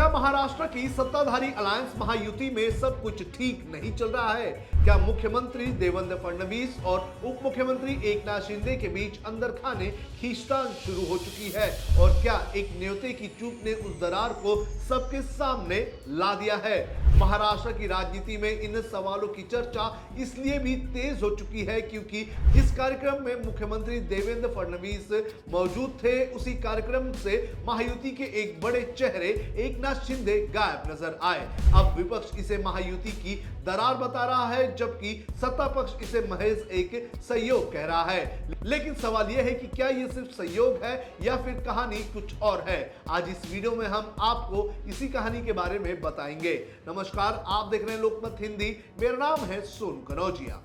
क्या महाराष्ट्र की सत्ताधारी अलायंस महायुति में सब कुछ ठीक नहीं चल रहा है? क्या मुख्यमंत्री देवेंद्र फडणवीस और उप मुख्यमंत्री एकनाथ शिंदे के बीच अंदर खाने खींचतान शुरू हो चुकी है? और क्या एक न्योते की चूक ने उस दरार को सबके सामने ला दिया है? महाराष्ट्र की राजनीति में इन सवालों की चर्चा इसलिए भी तेज हो चुकी है क्योंकि जिस कार्यक्रम में मुख्यमंत्री देवेंद्र फडणवीस मौजूद थे, उसी कार्यक्रम से महायुति के एक बड़े चेहरे एकनाथ शिंदे गायब नजर आए। अब विपक्ष इसे महायुति की दरार बता रहा है, जबकि सत्ता पक्ष इसे महज एक सहयोग कह रहा है। लेकिन सवाल यह है कि क्या यह सिर्फ सहयोग है या फिर कहानी कुछ और है? आज इस वीडियो में हम आपको इसी कहानी के बारे में बताएंगे। नमस्कार, आप देख रहे हैं लोकमत हिंदी। मेरा नाम है सोनू कनौजिया।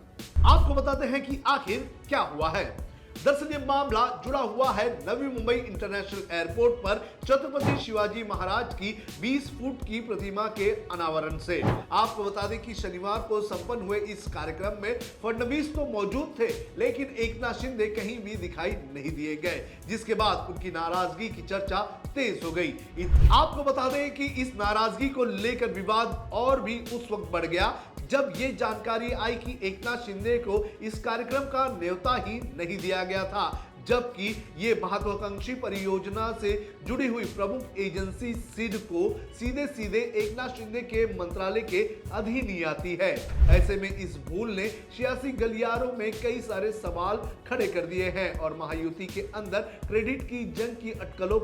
आपको बताते हैं कि आखिर क्या हुआ है। दरअसल ये मामला जुड़ा हुआ है नवी मुंबई इंटरनेशनल एयरपोर्ट पर छत्रपति शिवाजी महाराज की 20 फुट की प्रतिमा के अनावरण से। आपको बता दें कि शनिवार को संपन्न हुए इस कार्यक्रम में फडणवीस तो मौजूद थे, लेकिन एकनाथ शिंदे कहीं भी दिखाई नहीं दिए गए, जिसके बाद उनकी नाराजगी की चर्चा तेज हो गई। आपको बता दें कि इस नाराजगी को लेकर विवाद और भी उस वक्त बढ़ गया जब ये जानकारी आई कि एकनाथ शिंदे को इस कार्यक्रम का न्योता ही नहीं दिया गया था, जबकि ये महत्वाकांक्षी परियोजना से जुड़ी हुई प्रमुख एजेंसी सीड को सीधे सीधे एकनाथ शिंदे के मंत्रालय के अधीन ही आती है। ऐसे में इस भूल ने सियासी गलियारों में कई सारे सवाल खड़े कर दिए हैं और महायुति के अंदर क्रेडिट की जंग की अटकलों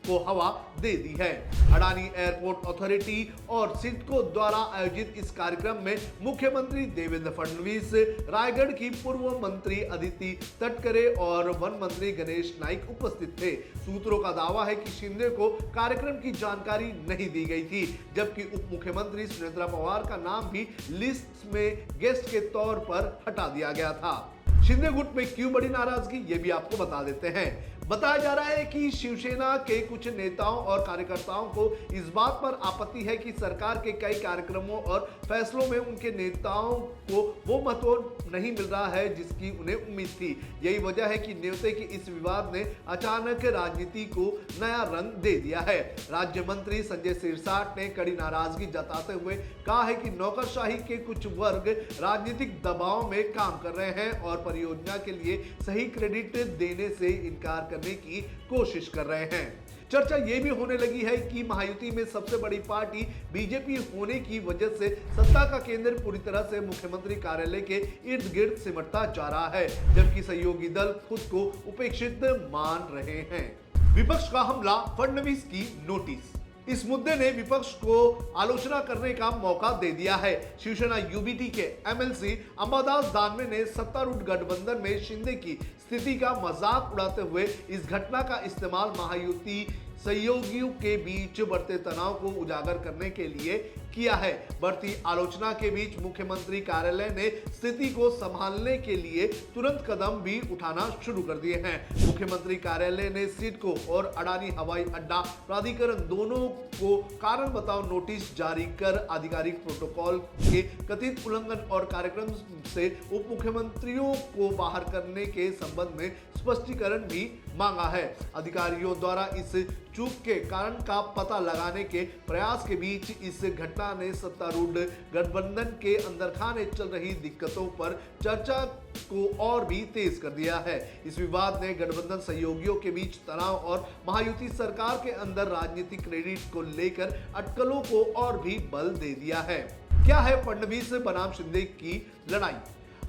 को हवा दे दी है। अडानी एयरपोर्ट अथॉरिटी और सिडको द्वारा आयोजित इस कार्यक्रम में मुख्यमंत्री देवेंद्र फडणवीस, रायगढ़ की पूर्व मंत्री अदिति तटकरे और वन मंत्री गणेश नाइक उपस्थित थे। सूत्रों का दावा है कि शिंदे को कार्यक्रम की जानकारी नहीं दी गई थी, जबकि उप मुख्यमंत्री सुनेत्रा पवार का नाम भी लिस्ट में गेस्ट के तौर पर हटा दिया गया था। शिंदे गुट में क्यों बड़ी नाराजगी, ये भी आपको बता देते हैं। बताया जा रहा है कि शिवसेना के कुछ नेताओं और कार्यकर्ताओं को इस बात पर आपत्ति है कि सरकार के कई कार्यक्रमों और फैसलों में उनके नेताओं को वो महत्व नहीं मिल रहा है जिसकी उन्हें उम्मीद थी। यही वजह है कि न्योते के इस विवाद ने अचानक राजनीति को नया रंग दे दिया है। राज्य मंत्री संजय सिरसाट ने कड़ी नाराजगी जताते हुए कहा है कि नौकरशाही के कुछ वर्ग राजनीतिक दबाव में काम कर रहे हैं और परियोजना के लिए सही क्रेडिट देने से इनकार करने की कोशिश कर रहे हैं। चर्चा यह भी होने लगी है कि महायुति में सबसे बड़ी पार्टी बीजेपी होने की वजह से सत्ता का केंद्र पूरी तरह से मुख्यमंत्री कार्यालय के इर्द गिर्द सिमटता जा रहा है, जबकि सहयोगी दल खुद को उपेक्षित मान रहे हैं। विपक्ष का हमला, फडणवीस की नोटिस। इस मुद्दे ने विपक्ष को आलोचना करने का मौका दे दिया है। शिवसेना यूबीटी के एमएलसी अंबादास दानवे ने सत्तारूढ़ गठबंधन में शिंदे की स्थिति का मजाक उड़ाते हुए इस घटना का इस्तेमाल महायुति सहयोगियों के बीच बढ़ते तनाव को उजागर करने के लिए किया है। बढ़ती आलोचना के बीच मुख्यमंत्री कार्यालय ने स्थिति को संभालने के लिए तुरंत कदम भी उठाना शुरू कर दिए हैं। मुख्यमंत्री कार्यालय ने सिडको और अडानी हवाई अड्डा प्राधिकरण दोनों को कारण बताओ नोटिस जारी कर आधिकारिक प्रोटोकॉल के कथित उल्लंघन और कार्यक्रम से उप मुख्यमंत्रियों को बाहर करने के संबंध में स्पष्टीकरण भी मांगा है। अधिकारियों द्वारा इस चूक के कारण का पता लगाने के प्रयास के बीच इस घटना ने सत्तारूढ़ गठबंधन के अंदर खाने चल रही दिक्कतों पर चर्चा को और भी तेज कर दिया है। इस विवाद ने गठबंधन सहयोगियों के बीच तनाव और महायुति सरकार के अंदर राजनीतिक क्रेडिट को लेकर अटकलों को और भी बल दे दिया है। क्या है फडणवीस बनाम शिंदे की लड़ाई?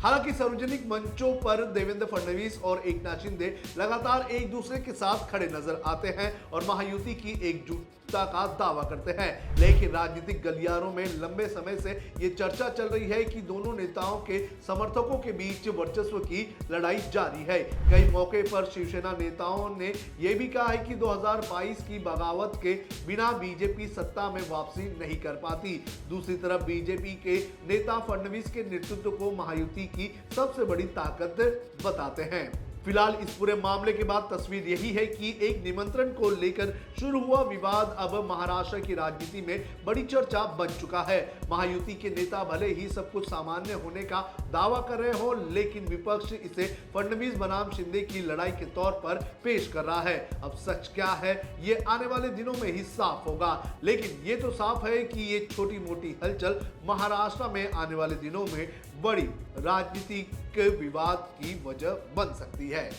हालांकि सार्वजनिक मंचों पर देवेंद्र फडणवीस और एकनाथ शिंदे लगातार एक दूसरे के साथ खड़े नजर आते हैं और महायुति की एकजुटता का दावा करते हैं, लेकिन राजनीतिक गलियारों में लंबे समय से ये चर्चा चल रही है कि दोनों नेताओं के समर्थकों के बीच वर्चस्व की लड़ाई जारी है। कई मौके पर शिवसेना नेताओं ने यह भी कहा है कि 2022 की बगावत के बिना बीजेपी सत्ता में वापसी नहीं कर पाती। दूसरी तरफ बीजेपी के नेता फडणवीस के नेतृत्व को महायुति की सबसे बड़ी ताकत बताते हैं। फिलहाल इस पूरे मामले के बाद तस्वीर यही है कि एक निमंत्रण को लेकर शुरू हुआ विवाद अब महाराष्ट्र की राजनीति में बड़ी चर्चा बन चुका है। महायुति के नेता भले ही सब कुछ सामान्य होने का दावा कर रहे हो, लेकिन विपक्ष इसे फडणवीस बनाम शिंदे की लड़ाई के तौर पर पेश कर रहा है। अब सच क्या है ये आने वाले दिनों में ही साफ होगा, लेकिन ये तो साफ है कि ये छोटी मोटी हलचल महाराष्ट्र में आने वाले दिनों में बड़ी राजनीतिक विवाद की वजह बन सकती है।